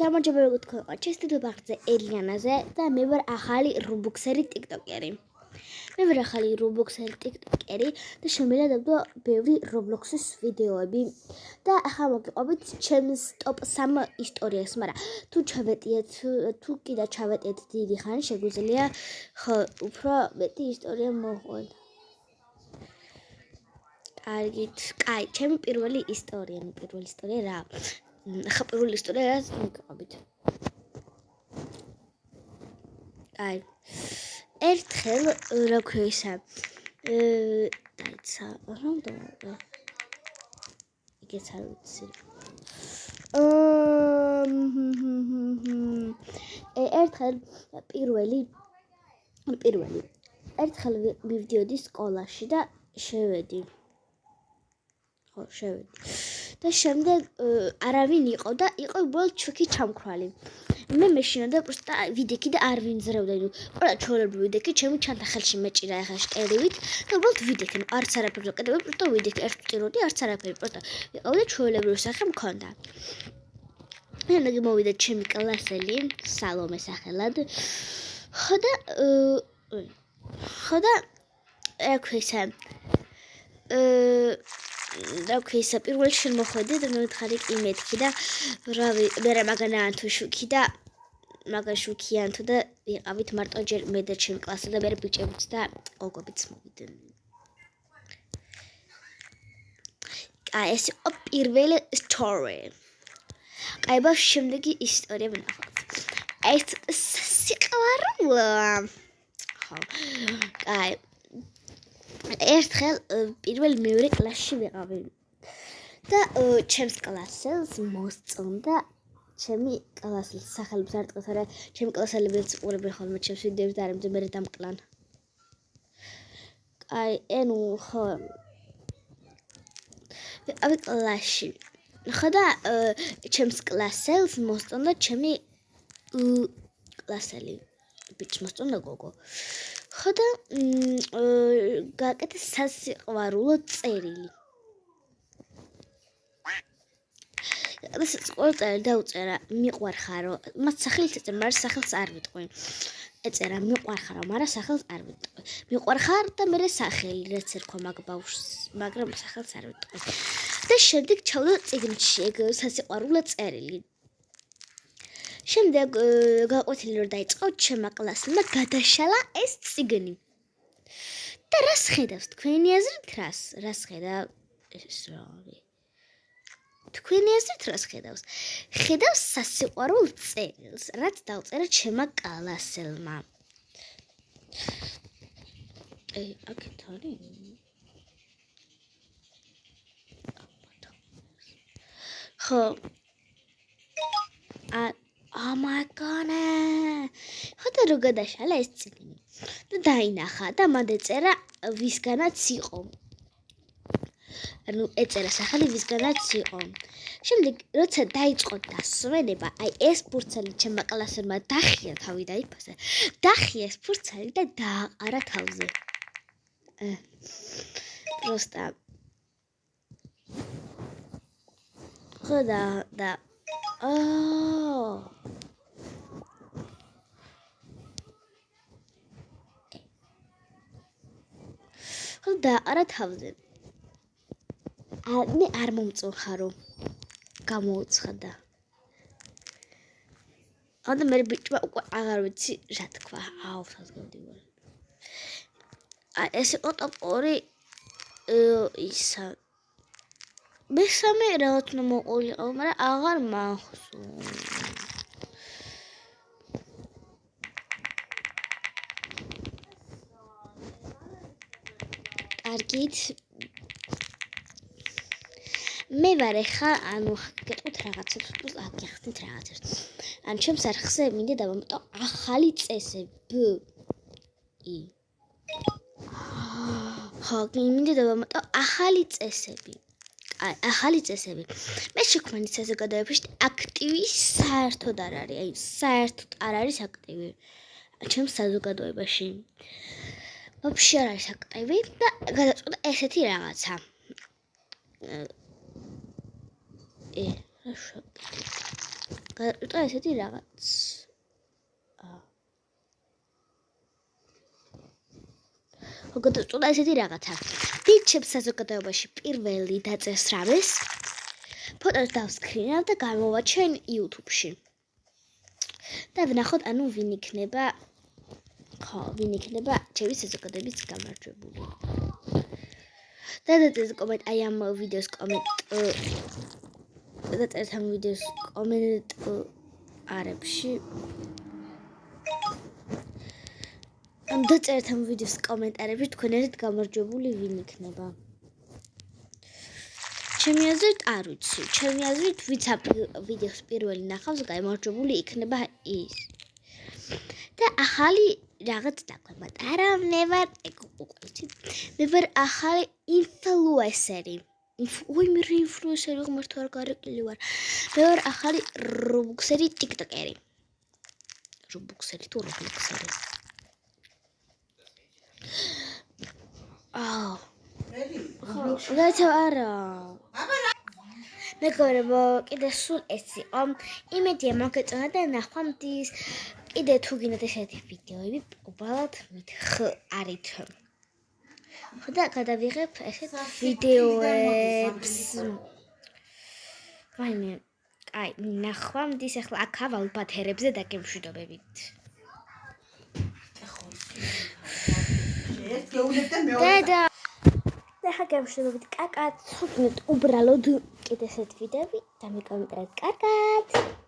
გამარჯობა გთხოვა, ჩესტით ვახზე ელიანაზე და მე ვარ ახალი რობოქსერი ტიკტოკერი. მე ვარ ახალი რობოქსერი ტიკტოკერი და შემიძლია ბევრი რობლოქსის ვიდეოები და ახლა მოგიყვებით ჩემს ტოპ 3 ისტორიას, მაგრამ თუ კიდე ჩავეტიეთ დიდი ხანი შეგვიძლია უფრო მეტი ისტორია მოყვეთ. კაი, ჩემი პირველი ისტორია რა? ახლა პირველი ისტორია რაც მოგიყვებით. აი, ერთხელ რა ქვია ისა დაიცა, რამდენი იგეც არ ვიცი. ერთხელ პირველი ერთხელ მივდიოდი სკოლაში და შევედი. და შემდეგ არავინ იყო და იყო უბრალოდ ჩუქი ჩამქრალი. მე მეშინოდა პროსტა ვიდექი და არ ვინძრევდა. ყველა ჩვეულებრივი ვიდექი ჩემი ჩანთა ხელში მეჭირა ახლა შტერივით და უბრალოდ ვიდექი. არც არაფერი ვაკეთე, პროსტა ვიდექი, ერთ ვტიროდი, არც არაფერი, პროსტა ვიყავდი ჩვეულებრივი სახე მქონდა. მე მოვიდა ჩემი კლასელი, სალომე სახელად. ხოდა რა ქვია რა ქვია პირველი შენ მოხვედი და მე ვთხარი კი მეთქი და რავი მე მაგანან თუ შუქი და მაგა შუქიან თუ და ვიყავით მარტო ჯერ მე და ჩემი კლასი და მე ბიჭებიც და გოგოებიც მოვიდნენ. აი ეს იყო პირველი ისტორია. აი ბავშვ შემდეგი ისტორია ვნახავთ. ეს სიყვარულო. აი ერთხელ პირველ მეორე კლასში ვიყავი და ჩემს კლასელს მოსწონდა ჩემი კლასელის სახელებს არ ტყეს არა ჩემი კლასელებიც უყურებენ ხოლმე ჩემს ვიდეოებს და არ მე დამკლან. აი ენუ ხო ვიყავი კლასში ხოდა ჩემს კლასელს მოსწონდა ჩემი კლასელი ბიჭს მოსწონდა გოგო. ხოდა გააკეთე სასიყვარულო წერილი. და სასიყვარულო წერილი დაუწერა მიყვარხარო. მას სახელით ეწერა, მაგრამ სახელს არ ვიტყვი. ეწერა მიყვარხარო, მაგრამ სახელს არ ვიტყვი. მიყვარხარ და მე სახელი რაც ერქვა მაგ ბავშვს, მაგრამ სახელს არ ვიტყვი. და შემდეგ ჩავდა წიგნში ეგ სასიყვარულო წერილი. შემდეგ გაყვეთილი რომ დაიწყო ჩემმა კლასმა გადაშალა ეს წიგნი. და რას ხედავს თქვენი აზრით რას ხედავ ეს რა არის? თქვენი აზრით რას ხედავს? ხედავს სასიყვარულო წერილს, რაც დაუწერა ჩემმა კლასელმა. აქეთ არის? ხო. Oh my god. ხოდა რო გადაშალა ეს წიგნი და დაინახა და მან ეწერა ვისგანაც იყო. ანუ ეწერა სახელი ვისგანაც იყო. შემდეგ როცა დაიწყო დასვენება, აი ეს ფურცელი ჩემმა კლასელმა დახია თავი და იფასე. დახია ეს ფურცელი და დააყარა თავზე. პროსტა. ხოდა და ხოდა არა თავზე. მე არ მომწონხარო. გამოუცხადა. ხოდა მე ბიჭმა უკვე აღარ ვიცი რა თქვა. საზგავდივარ. ეს იყო ტოპ 2 ისა. მესამე რაღაც უნდა მოყოლიყო, მაგრამ აღარ მახსოვს. კარგით. მე ვარ ახლა, ანუ გეტყვით რაღაცებს, გახსნით რაღაცებს. ან ჩემს არხზე მინდა დავამატო ახალი წესები. ხო, მინდა დავამატო ახალი წესები. ახალი წესები. მე შექმნილი საზოგადოებაში აქტივი საერთოდ არ არის. აი, საერთოდ არ არის აქტივი. ჩემს საზოგადოებაში. ვაფშე არ არის აქტივი და გადაწყვეტა ესეთი რაღაცა. რა შევაკეთე? გადაწყვიტა ესეთი რაღაც. გადაწყვიტა ესეთი რაღაცა. ბიჭებს საზოგადოებაში პირველი დაწერს რამეს, ფოტოს დავსკრინავ და გამოვაჩენ YouTube-ში. და ვნახოთ, ანუ ვინ იქნება ჩემი საზოგადოების გამარჯვებული. და დაწერთ კომენტ აი ამ ვიდეოს კომენტარებში. დაწერთ ამ ვიდეოს კომენტარებში თქვენ ერთად გამარჯვებული ვინ იქნება. ჩემი აზრით არ ვიცი. ჩემი აზრით ვიც ვიდეოს პირველი ნახავს, გამარჯვებული იქნება ის. და ახალი რაღაც დაგვემატა. არა, მე ვარ მე ვარ ახალი ინფლუენსერი. მე ინფლუენსერი ღმერთო არ გარეკილი ვარ. მე ვარ ახალი რობუქსერი ტიკტოკერი. რობუქსერი თუ რობლოქსერი. რაცა არა. მეგობრებო, კიდე სულ ეს იყო. იმედია მოგეწონა და ნახვამდის. კიდე თუ გინდათ ესეთი ვიდეოები, უბრალოდ მითხარით. და გადავიღებ ესეთ ვიდეოებს. აი, ნახვამდის ახლა აქ ავალბათერებზე დაგემშვიდობებით. და ახლა გემშვიდობებით კაკად, უბრალოდ კიდე ესეთ ვიდეოები და მეკომენტარეთ კარგად.